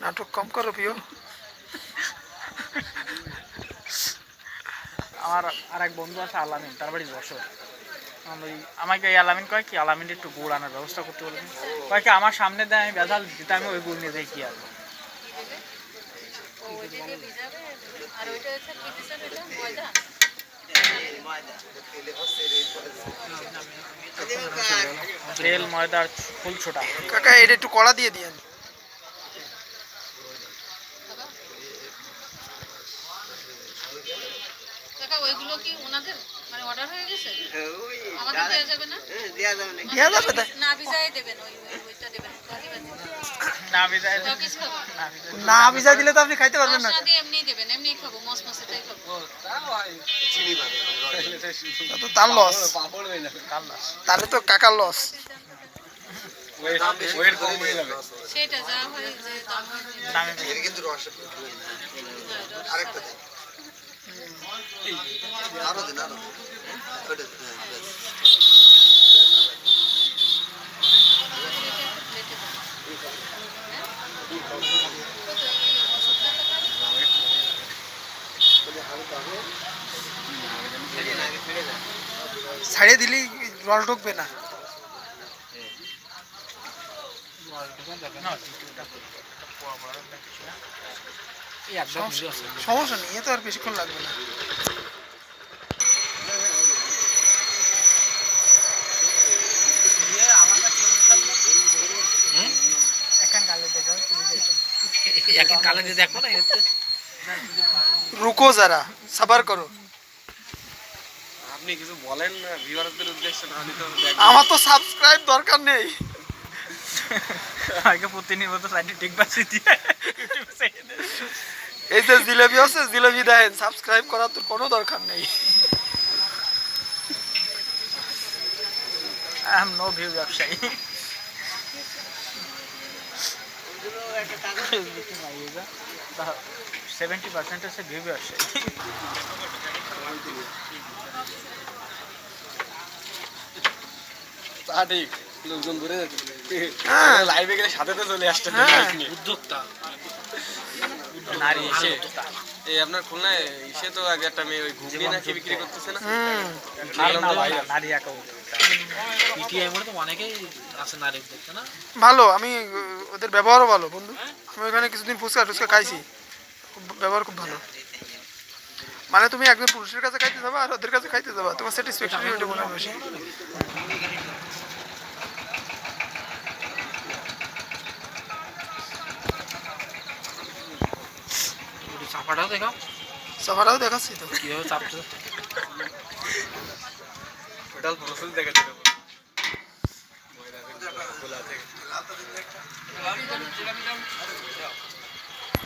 নাটক কম করো প্রিয়। আমার আর এক বন্ধু আছে আলামিন, তার বাড়ি যশোর। ওই আমাকে এই আলামিন কয় কি, আলামিন একটু গুড় আনার ব্যবস্থা করতে বলবেন। কয় কি আমার সামনে দেয়, আমি বেজাল দিতে, আমি ওই গুড় নিয়ে যাই কি আর। তেল ময়দা ফুল ছোটা। কাকা এটা একটু কড়া দিয়ে দিয়েন। কাকা ওইগুলো কি ওনাদের মানে অর্ডার হয়ে গেছে? আমাদের দেয়া যাবে না? দেয়া যাবে তাই? না ভিজাই দেবেন, ওইটা দেবেন। না ভিজায় কিছু খাবো না ভিজা দিলে তো আপনি খাইতে পারবেন না। না দিয়ে এমনি দেবেন, এমনি খাবো, মসমসেটাই খাবো। তো তার লস, তাহলে তো কাকার লস। সেটা যা হয় যে দাম হয় দামে কিন্তু রস আরেকটা দিন আরো দিন আরো ওটা ছাড়িয়ে দিলেই রস ঢুকবে না। সমস্যা নেই, এ তো আর বেশিক্ষণ লাগবে না। রুকো যারা, সাবার করো। আপনি কিছু বলেন না ভিউয়ারদের উদ্দেশ্যে, নাহলে তো আমার তো সাবস্ক্রাইব দরকার নেই। আগে প্রতিনিয়ত সাইডে টিক বাসি দিয়ে এই যে জিলেবি আছে, জিলেবি দেখেন, সাবস্ক্রাইব করার তো কোনো দরকার নেই। আই এম নো ভিউ ব্যবসায়ী। 70% হচ্ছে ভিউ ব্যবসায়ী। তা ঠিক, লোকজন ঘুরে যাচ্ছে হ্যাঁ লাইভে গেলে সাথে তো চলে আসছে হ্যাঁ। উদ্যোক্তা নারী এসে এই আপনার খুলনায় এসে তো আগে একটা মেয়ে ওই ঘুগনি নাকি বিক্রি করতেছে না, নারী অ্যাকাউন্ট ভালো। আমি ওদের ব্যবহারও ভালো বন্ধু। আমি ওখানে কিছুদিন ফুচকা টুচকা খাইছি, ব্যবহার খুব ভালো। মানে তুমি একজন পুরুষের কাছে খাইতে যাবা আর ওদের কাছে খাইতে যাবা, তোমার স্যাটিসফ্যাকশন ওইটা মনে হবে বেশি। চাপাটাও দেখাও, সফাটাও দেখাচ্ছি তো কিভাবে চাপতে। টোটাল প্রসেস দেখাচ্ছে।